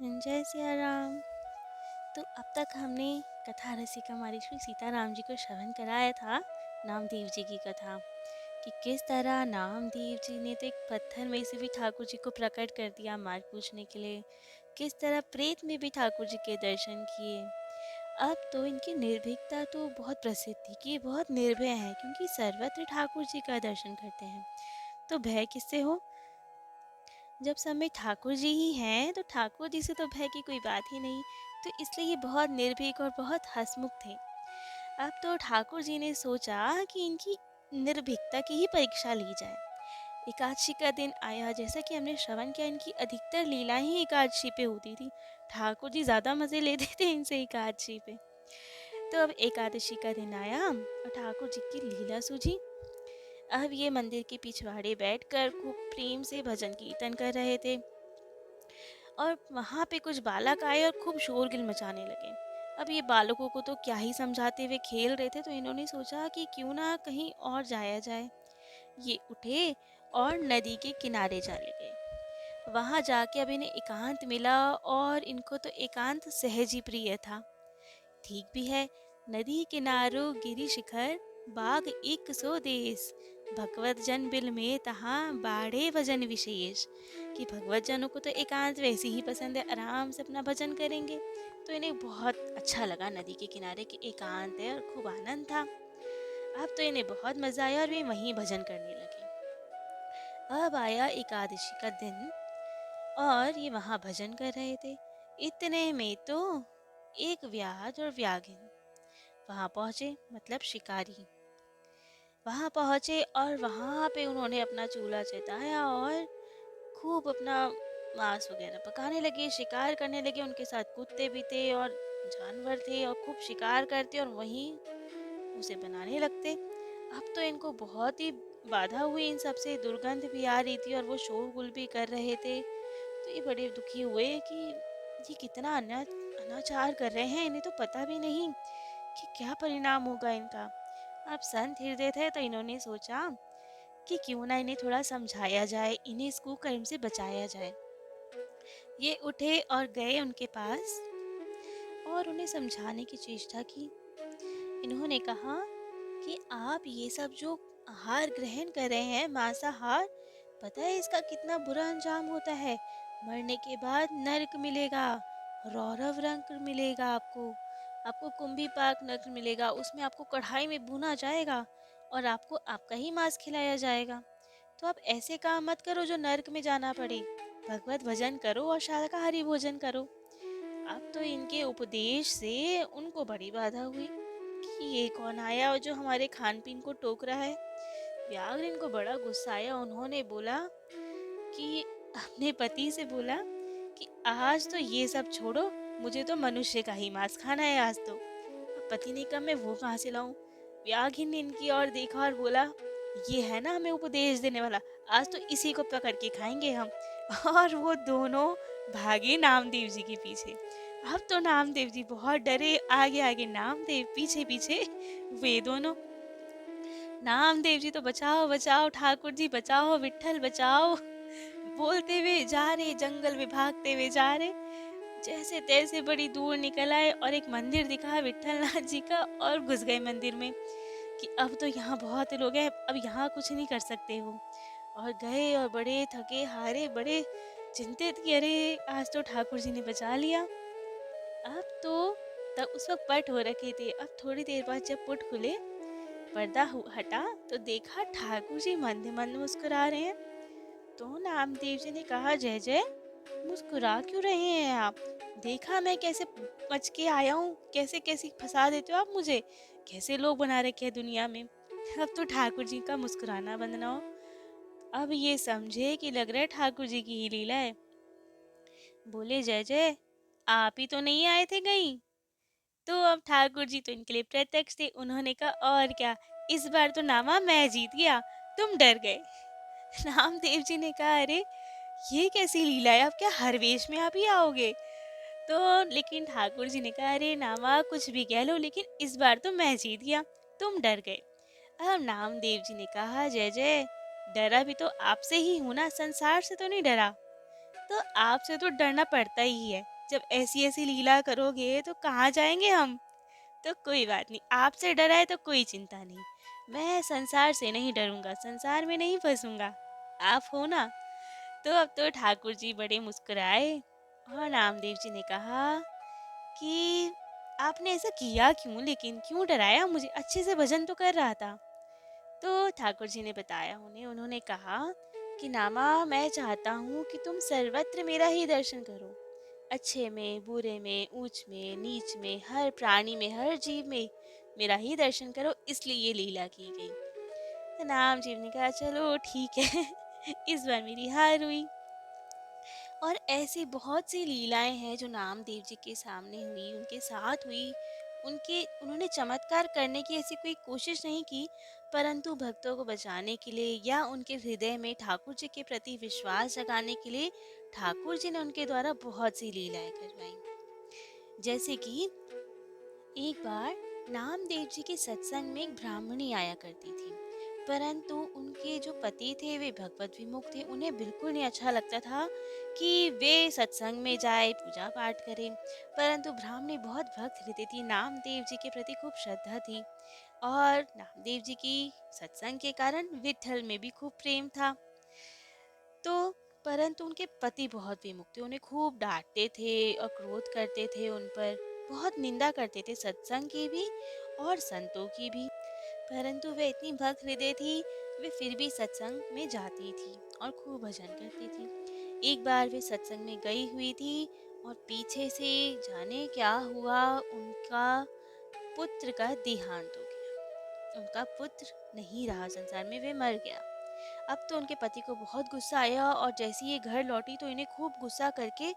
जय सिया राम। तो अब तक हमने कथा रसिका हमारी श्री सीताराम जी को श्रवण कराया था, नामदेव जी की कथा, कि किस तरह नामदेव जी ने तो एक पत्थर में से भी ठाकुर जी को प्रकट कर दिया मार्ग पूछने के लिए, किस तरह प्रेत में भी ठाकुर जी के दर्शन किए। अब तो इनकी निर्भीकता तो बहुत प्रसिद्ध थी कि ये बहुत निर्भय हैं, क्योंकि सर्वत्र ठाकुर जी का दर्शन करते हैं। तो भय किससे हो, जब सब में ठाकुर जी ही हैं तो ठाकुर जी से तो भय की कोई बात ही नहीं। तो इसलिए ये बहुत निर्भीक और बहुत हंसमुख थे। अब तो ठाकुर जी ने सोचा कि इनकी निर्भीकता की ही परीक्षा ली जाए। एकादशी का दिन आया, जैसा कि हमने श्रवण किया, इनकी अधिकतर लीलाएं ही एकादशी पे होती थी। ठाकुर जी ज़्यादा मज़े लेते थे इनसे एकादशी पे। तो अब एकादशी का दिन आया और ठाकुर जी की लीला सूझी। अब ये मंदिर के पिछवाड़े बैठकर खूब प्रेम से भजन कीर्तन कर रहे थे और वहाँ पे कुछ बालक आए और खूब शोरगिल मचाने लगे। अब ये बालकों को तो क्या ही समझाते हुए खेल रहे थे, तो इन्होंने सोचा कि क्यों ना कहीं और जाया जाए। ये उठे और नदी के किनारे चले गए। वहाँ जाके अब इन्हें एकांत मिला और इनको तो एकांत सहज ही प्रिय था। ठीक भी है, नदी किनारो गिरी शिखर, बाग एक सो देश, भगवत जन बिल में तहाँ बाढ़े भजन विशेष। कि भगवत जनों को तो एकांत वैसे ही पसंद है, आराम से अपना भजन करेंगे। तो इन्हें बहुत अच्छा लगा नदी के किनारे के एकांत है और खूब आनंद था। अब तो इन्हें बहुत मजा आया और वे वहीं भजन करने लगे। अब आया एकादशी का दिन और ये वहाँ भजन कर रहे थे। इतने में तो एक व्याध और व्यागिन वहाँ पहुँचे, मतलब शिकारी वहाँ पहुँचे और वहाँ पे उन्होंने अपना चूल्हा जलाया और खूब अपना मांस वगैरह पकाने लगे, शिकार करने लगे। उनके साथ कुत्ते भी थे और जानवर थे और खूब शिकार करते और वहीं उसे बनाने लगते। अब तो इनको बहुत ही बाधा हुई, इन सब से दुर्गंध भी आ रही थी और वो शोरगुल भी कर रहे थे। तो ये बड़े दुखी हुए कि ये कितना अनाचार कर रहे हैं, इन्हें तो पता भी नहीं कि क्या परिणाम होगा इनका। अब संत हृदय थे तो इन्होंने सोचा कि क्यों ना इन्हें थोड़ा समझाया जाए, इन्हें इस कुकर्म से बचाया जाए। ये उठे और गए उनके पास और उन्हें समझाने की चेष्टा की। इन्होंने कहा कि आप ये सब जो आहार ग्रहण कर रहे हैं, मांसाहार, पता है इसका कितना बुरा अंजाम होता है। मरने के बाद नरक मिलेगा, रौरव रंग मिलेगा आपको, आपको कुंभी पाक नरक मिलेगा, उसमें आपको कढ़ाई में भुना जाएगा और आपको आपका ही मांस खिलाया जाएगा। तो आप ऐसे काम मत करो जो नरक में जाना पड़े। भगवत भजन करो और शाकाहारी भोजन करो। अब तो इनके उपदेश से उनको बड़ी बाधा हुई कि ये कौन आया और जो हमारे खान पीन को टोक रहा है। व्याघ्र इनको बड़ा गुस्सा आया। उन्होंने बोला कि अपने पति से बोला कि आज तो ये सब छोड़ो, मुझे तो मनुष्य का ही मांस खाना है आज तो। अब पति ने कहा मैं वो कहाँ से लाऊं। व्याघ्र ने इनकी ओर देखा और बोला ये है ना हमें उपदेश देने वाला, आज तो इसी को पकड़ के खाएंगे हम। और वो दोनों भागे नामदेव जी के पीछे। अब तो नामदेव जी बहुत डरे, आगे आगे नामदेव, पीछे पीछे वे दोनों। नामदेव जी तो बचाओ बचाओ ठाकुर जी बचाओ, विट्ठल बचाओ बोलते हुए जा रहे, जंगल में भागते हुए जा रहे। जैसे तैसे बड़ी दूर निकल आए और एक मंदिर दिखा विट्ठल नाथ जी का और घुस गए मंदिर में कि अब तो यहाँ बहुत लोग हैं, अब यहाँ कुछ नहीं कर सकते वो। और गए और बड़े थके हारे, बड़े चिंतित कि अरे आज तो ठाकुर जी ने बचा लिया। अब तो तब उस वक्त पट हो रखे थे। अब थोड़ी देर बाद जब पुट खुले, पर्दा हटा तो देखा ठाकुर जी मंद मंद मुस्कुरा रहे हैं। तो नामदेव जी ने कहा जय जय, मुस्कुरा क्यों रहे हैं आप? देखा मैं कैसे बच के आया हूँ, कैसे कैसे फंसा देते हो आप मुझे, कैसे लोग बना रखे हैं दुनिया में। अब तो ठाकुर जी का मुस्कुराना बंद ना हो। अब ये समझे कि लग रहा है ठाकुर जी की ही लीला है। बोले जय जय, आप ही तो नहीं आए थे कहीं? तो अब ठाकुर जी तो इनके लिए प्रत्यक्ष थे। उन्होंने कहा और क्या, इस बार तो नामा मैं जीत गया, तुम डर गए। रामदेव जी ने कहा अरे ये कैसी लीला है, अब क्या हर वेश में आप ही आओगे? तो लेकिन ठाकुर जी ने कहा अरे नामा कुछ भी कह लो, लेकिन इस बार तो मैं जीत गया, तुम डर गए। अब नामदेव जी ने कहा जय जय, डरा भी तो आपसे ही हूं ना, संसार से तो नहीं डरा। तो आपसे तो डरना पड़ता ही है। जब ऐसी ऐसी लीला करोगे तो कहाँ जाएंगे हम। तो कोई बात नहीं, आपसे डरा है तो कोई चिंता नहीं। मैं संसार से नहीं डरूंगा, संसार में नहीं फंसूंगा। आप हो ना। तो अब तो ठाकुर जी बड़े मुस्कुराए और नामदेव जी ने कहा कि आपने ऐसा किया क्यों, लेकिन क्यों डराया मुझे, अच्छे से भजन तो कर रहा था। तो ठाकुर जी ने बताया उन्हें, उन्होंने कहा कि नामा, मैं चाहता हूँ कि तुम सर्वत्र मेरा ही दर्शन करो। अच्छे में, बुरे में, ऊंच में, नीच में, हर प्राणी में, हर जीव में मेरा ही दर्शन करो, इसलिए ये लीला की गई। तो नाम जीव ने कहा चलो ठीक है इस बार मेरी हार हुई। और ऐसी बहुत सी लीलाएं हैं जो नामदेव जी के सामने हुई, उनके साथ हुई। उन्होंने चमत्कार करने की ऐसी कोई कोशिश नहीं की, परंतु भक्तों को बचाने के लिए या उनके हृदय में ठाकुर जी के प्रति विश्वास जगाने के लिए ठाकुर जी ने उनके द्वारा बहुत सी लीलाएं करवाई। जैसे कि एक बार नामदेव जी के सत्संग में एक ब्राह्मणी आया करती थी, परंतु उनके जो पति थे वे भगवत विमुख थे। उन्हें बिल्कुल नहीं अच्छा लगता था कि वे सत्संग में जाए, पूजा पाठ करें। परंतु ब्राह्मणी बहुत भक्त हृदय थी, नामदेव जी के प्रति खूब श्रद्धा थी और नामदेव जी की सत्संग के कारण विठल में भी खूब प्रेम था। तो परंतु उनके पति बहुत विमुख थे, उन्हें खूब डांटते थे और क्रोध करते थे उन पर, बहुत निंदा करते थे सत्संग की भी और संतों की भी। परंतु वे इतनी भक्त हृदय थी, वे फिर भी सत्संग में जाती थी और खूब भजन करती थी। एक बार वे सत्संग में गई हुई थी और पीछे से जाने क्या हुआ, उनका पुत्र का देहांत हो गया। उनका पुत्र नहीं रहा संसार में, वे मर गया। अब तो उनके पति को बहुत गुस्सा आया और जैसे ये घर लौटी तो इन्हें खूब गुस्सा करके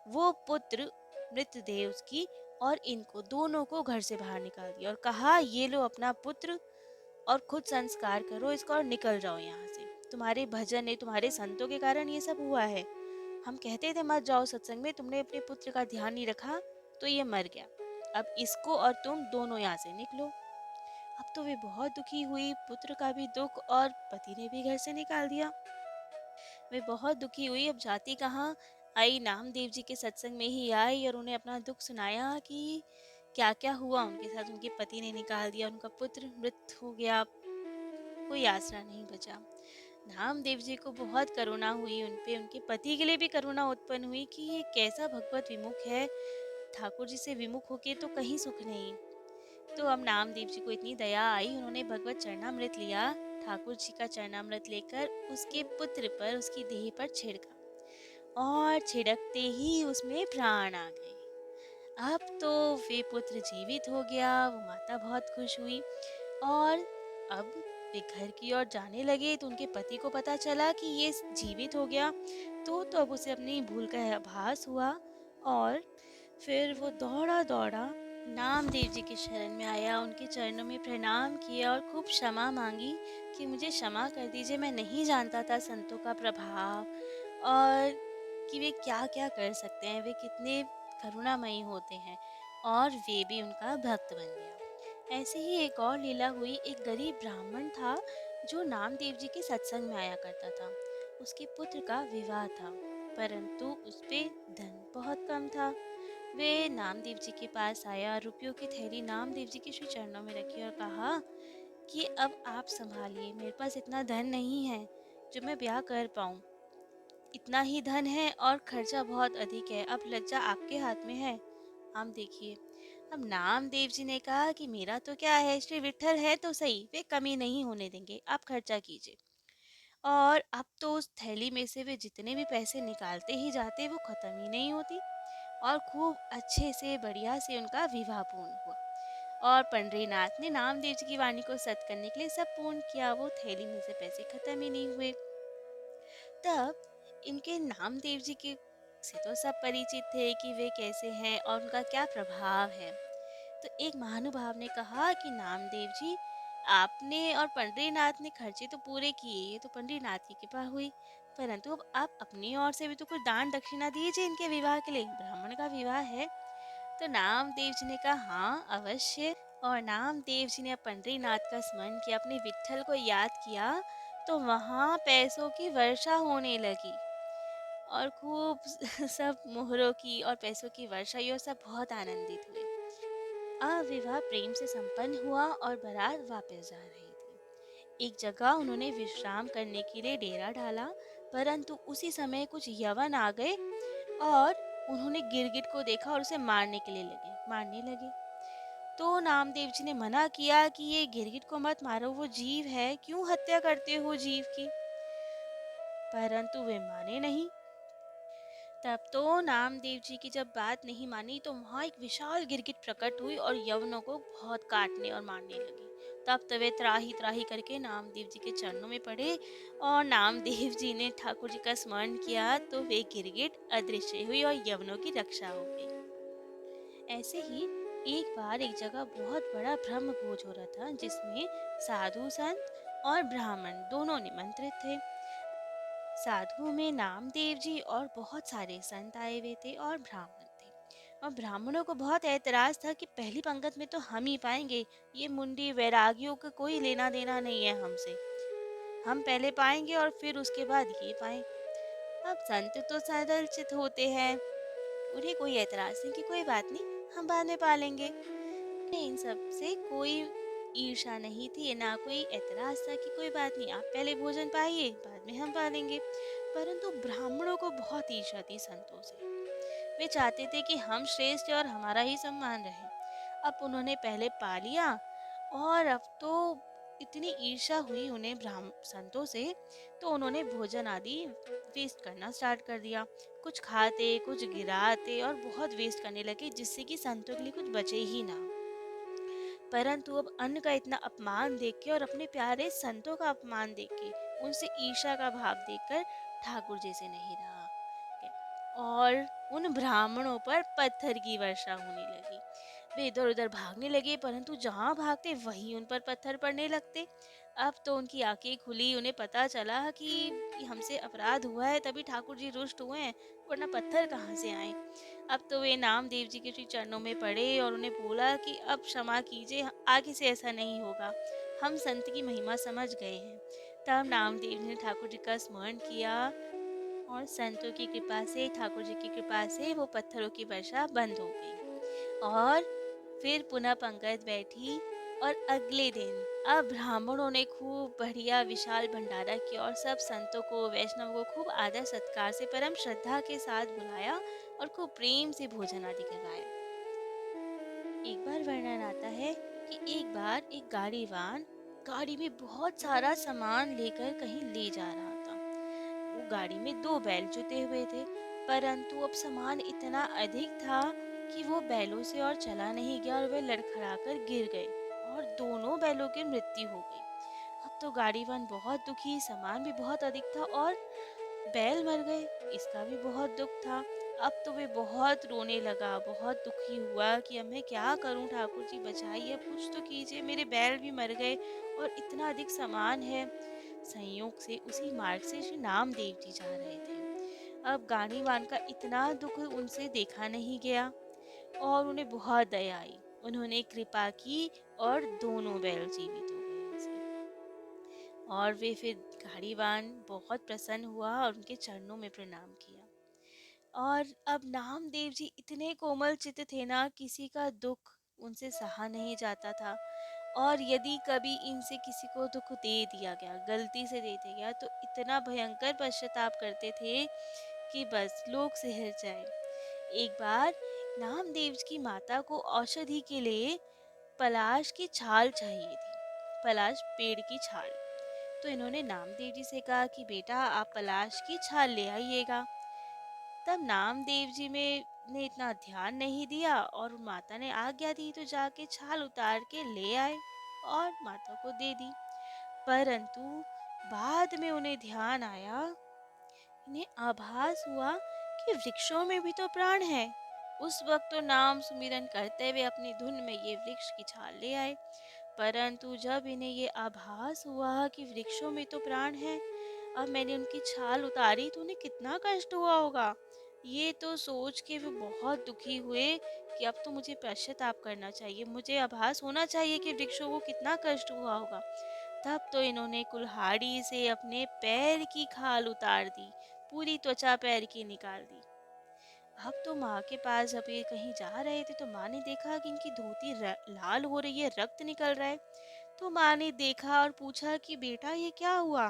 वो पुत्र मृतदेह उसकी और इनको दोनों को घर से बाहर निकाल दिया और कहा ये लो अपना पुत्र और खुद संस्कार करो इसका और निकल जाओ यहाँ से। तुम्हारे भजन है, तुम्हारे संतों के कारण ये सब हुआ है। हम कहते थे मत जाओ सत्संग में, तुमने अपने पुत्र का ध्यान नहीं रखा तो ये मर गया। अब इसको और तुम दोनों यहाँ से निकलो। अब तो वे बहुत दुखी हुई, पुत्र का भी दुख और पति ने भी घर से निकाल दिया। वे बहुत दुखी हुई, अब जाती कहाँ, आई नामदेव जी के सत्संग में ही आई और उन्हें अपना दुख सुनाया कि क्या क्या हुआ उनके साथ। उनके पति ने निकाल दिया, उनका पुत्र मृत हो गया, कोई आसरा नहीं बचा। नामदेव जी को बहुत करुणा हुई उन पे, उनके पति के लिए भी करुणा उत्पन्न हुई कि ये कैसा भगवत विमुख है, ठाकुर जी से विमुख होके तो कहीं सुख नहीं। तो अब नामदेव जी को इतनी दया आई, उन्होंने भगवत चरणामृत लिया, ठाकुर जी का चरणामृत लेकर उसके पुत्र पर, उसकी देह पर छिड़का और छिड़कते ही उसमें प्राण आ गए। अब तो वे पुत्र जीवित हो गया, वो माता बहुत खुश हुई और अब वे घर की ओर जाने लगे तो उनके पति को पता चला कि ये जीवित हो गया। तो अब उसे अपनी भूल का आभास हुआ और फिर वो दौड़ा दौड़ा नामदेव जी के शरण में आया, उनके चरणों में प्रणाम किया और खूब क्षमा मांगी कि मुझे क्षमा कर दीजिए, मैं नहीं जानता था संतों का प्रभाव और कि वे क्या क्या कर सकते हैं, वे कितने करुणामयी होते हैं। और वे भी उनका भक्त बन गया। ऐसे ही एक और लीला हुई। एक गरीब ब्राह्मण था जो नामदेव जी के सत्संग में आया करता था। उसके पुत्र का विवाह था, परंतु उस पे धन बहुत कम था। वे नामदेव जी के पास आया, रुपयों की थैली नामदेव जी के श्री चरणों में रखी और कहा कि अब आप संभालिए, मेरे पास इतना धन नहीं है जो मैं ब्याह कर पाऊँ। इतना ही धन है और खर्चा बहुत अधिक है, अब लज्जा आपके हाथ में है, आप देखिए। अब नामदेव जी ने कहा कि मेरा तो क्या है, श्री विठल है तो सही, वे कमी नहीं होने देंगे, आप खर्चा कीजिए। और अब तो उस थैली में से वे जितने भी पैसे निकालते ही जाते वो खत्म ही नहीं होती और खूब अच्छे से बढ़िया से उनका विवाह पूर्ण हुआ। और पंडरीनाथ ने नामदेव जी की वाणी को सत्य करने के लिए सब पूर्ण किया, वो थैली में से पैसे खत्म ही नहीं हुए। तब इनके नामदेव जी के से तो सब परिचित थे कि वे कैसे हैं और उनका क्या प्रभाव है। तो एक महानुभाव ने कहा कि नामदेव जी, आपने और पंडरीनाथ ने खर्चे तो पूरे किए, ये तो पंडरीनाथ की कृपा हुई, परंतु अब आप अपनी ओर से भी तो कुछ दान दक्षिणा दीजिए इनके विवाह के लिए, ब्राह्मण का विवाह है। तो नामदेव जी ने कहा हाँ अवश्य। और नामदेव जी ने पंडरीनाथ का स्मरण किया, अपने विट्ठल को याद किया, तो वहाँ पैसों की वर्षा होने लगी और खूब सब मोहरों की और पैसों की वर्षा हुई और सब बहुत आनंदित हुए। अब विवाह प्रेम से संपन्न हुआ और बारात वापस जा रही थी। एक जगह उन्होंने विश्राम करने के लिए डेरा डाला, परंतु उसी समय कुछ यवन आ गए और उन्होंने गिरगिट को देखा और उसे मारने लगे। तो नामदेव जी ने मना किया कि ये गिरगिट को मत मारो, वो जीव है, क्यों हत्या करते हो जीव की। परंतु वे माने नहीं। तब तो नामदेव जी की जब बात नहीं मानी तो वहां एक विशाल गिरगिट प्रकट हुई और यवनों को बहुत काटने और मारने लगी। तब तो वे त्राही त्राही करके नामदेव जी के चरणों में पड़े और नामदेव जी ने ठाकुर जी का स्मरण किया तो वे गिरगिट अदृश्य हुई और यवनों की रक्षा हो गई। ऐसे ही एक बार एक जगह बहुत बड़ा ब्रह्म भोज हो रहा था, जिसमें साधु संत और ब्राह्मण दोनों निमंत्रित थे। साधुओं में नामदेव जी और बहुत सारे संत आए हुए थे और ब्राह्मण थे। और ब्राह्मणों को बहुत ऐतराज था कि पहली पंगत में तो हम ही पाएंगे, ये मुंडी वैरागियों का कोई लेना देना नहीं है हमसे, हम पहले पाएंगे और फिर उसके बाद ये पाएं। अब संत तो सरल चित होते हैं, उन्हें कोई ऐतराज नहीं कि कोई बात नहीं, हम बाद में पालेंगे। उन्हें इन सब से कोई ईर्षा नहीं थी, ना कोई ऐतराज था कि कोई बात नहीं, आप पहले भोजन पाइए, बाद में हम पालेंगे। परंतु ब्राह्मणों को बहुत ईर्षा थी संतों से। वे चाहते थे कि हम श्रेष्ठ और हमारा ही सम्मान रहे। अब उन्होंने पहले पा लिया और अब तो इतनी ईर्ष्या हुई उन्हें ब्राह्म संतों से, तो उन्होंने भोजन आदि वेस्ट करना स्टार्ट कर दिया। कुछ खाते, कुछ गिराते और बहुत वेस्ट करने लगे, जिससे कि संतों के लिए कुछ बचे ही ना। परंतु अब अन्न का इतना अपमान देख के और अपने प्यारे संतों का अपमान देख के, उनसे ईर्ष्या का भाव देखकर ठाकुर जी से नहीं रहा और उन ब्राह्मणों पर पत्थर की वर्षा होने लगी। वे इधर उधर भागने लगे, परंतु जहाँ भागते वहीं उन पर पत्थर पड़ने लगते। अब तो उनकी आंखें खुली, उन्हें पता चला कि हमसे अपराध हुआ है, तभी ठाकुर जी रुष्ट हुए हैं, वरना पत्थर कहाँ से आए। अब तो वे नामदेव जी के श्री चरणों में पड़े और उन्हें बोला कि अब क्षमा कीजिए, आगे से ऐसा नहीं होगा, हम संत की महिमा समझ गए हैं। तब नामदेव ने ठाकुर जी का स्मरण किया और संतों की कृपा से, ठाकुर जी की कृपा से वो पत्थरों की वर्षा बंद हो गई और फिर पुनः पंगत बैठी। और अगले दिन अब ब्राह्मणों ने खूब बढ़िया विशाल भंडारा किया और सब संतों को, वैष्णव को खूब आदर सत्कार से परम श्रद्धा के साथ बुलाया और खूब प्रेम से भोजन आदि करवाया। एक बार वर्णन आता है कि एक बार एक गाड़ीवान गाड़ी में बहुत सारा सामान लेकर कहीं ले जा रहा था। वो गाड़ी में दो बैल जुते हुए थे, परंतु अब सामान इतना अधिक था कि वो बैलों से और चला नहीं गया और वे लड़खड़ाकर गिर गए और दोनों बैलों की मृत्यु हो गई। अब तो गाड़ीवान बहुत दुखी, सामान भी बहुत अधिक था और बैल मर गए, इसका भी बहुत दुख था। अब तो वे बहुत रोने लगा, बहुत दुखी हुआ कि अब मैं क्या करूं, ठाकुर जी बचाइए, अब कुछ तो कीजिए, मेरे बैल भी मर गए और इतना अधिक सामान है। संयोग से उसी मार्ग से श्री नामदेव जी जा रहे थे। अब गाड़ीवान का इतना दुख उनसे देखा नहीं गया और उन्हें बहुत दया आई। उन्होंने कृपा की और दोनों बैल जीवित हो गए उनसे। और वे फिर गाड़ीवान बहुत प्रसन्न हुआ और उनके चरणों में प्रणाम किया। और अब नामदेव जी इतने कोमल चित्त थे ना, किसी का दुख उनसे सहा नहीं जाता था। और यदि कभी इनसे किसी को दुख दे दिया गया, गलती से दे दिया गया, तो इतना भयंकर पश्चाताप करते थे कि बस लोग सिहर जाए। एक बार नामदेव जी की माता को औषधि के लिए पलाश की छाल चाहिए थी, पलाश पेड़ की छाल। तो इन्होंने नामदेव जी से कहा कि बेटा आप पलाश की छाल ले आइएगा। तब नामदेव जी में ने इतना ध्यान नहीं दिया और माता ने आज्ञा दी तो जाके छाल उतार के ले आए और माता को दे दी। परंतु बाद में उन्हें ध्यान आया, इन्हें आभास हुआ कि वृक्षों में भी तो प्राण है। उस वक्त तो नाम सुमिरन करते हुए अपनी धुन में ये वृक्ष की छाल ले आए, परंतु जब इन्हें ये आभास हुआ कि वृक्षों में तो प्राण है, अब मैंने उनकी छाल उतारी तो उन्हें कितना कष्ट हुआ होगा। ये तो सोच के वे बहुत दुखी हुए कि अब तो मुझे पश्चाताप करना चाहिए, मुझे आभास होना चाहिए कि वृक्षों को कितना कष्ट हुआ होगा। तब तो इन्होंने कुल्हाड़ी से अपने पैर की खाल उतार दी, पूरी त्वचा पैर की निकाल दी। अब तो माँ के पास जब ये कहीं जा रहे थे तो माँ ने देखा कि इनकी धोती लाल हो रही है, रक्त निकल रहा है। तो माँ ने देखा और पूछा कि बेटा ये क्या हुआ।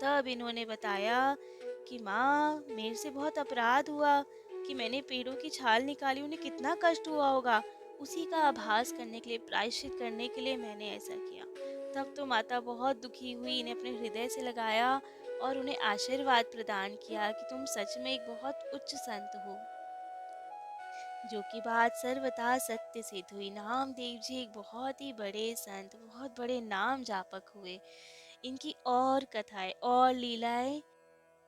तब इन्होंने बताया कि माँ मेरे से बहुत अपराध हुआ कि मैंने पेड़ों की छाल निकाली, उन्हें कितना कष्ट हुआ होगा। उसी का आभास करने के लिए, प्रायश्चित करने के लिए मैंने ऐसा किया। तब तो माता बहुत दुखी हुई, इन्हें अपने हृदय से लगाया और उन्हें आशीर्वाद प्रदान किया कि तुम सच में एक बहुत उच्च संत हो। जो कि बात सर्वथा सत्य सिद्ध हुई। नामदेव जी एक बहुत ही बड़े संत, बहुत बड़े नाम जापक हुए। इनकी और कथाएं और लीलाएं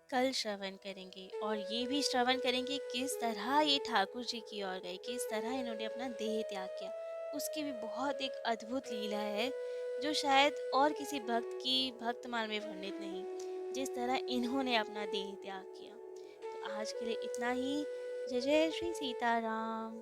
कल श्रवण करेंगे, और ये भी श्रवण करेंगे किस तरह ये ठाकुर जी की ओर गए, किस तरह इन्होंने अपना देह त्याग किया। उसकी भी बहुत एक अद्भुत लीला है जो शायद और किसी भक्त की भक्तमाल में वर्णित नहीं, जिस तरह इन्होंने अपना देह त्याग किया। तो आज के लिए इतना ही। जय जय श्री सीताराम।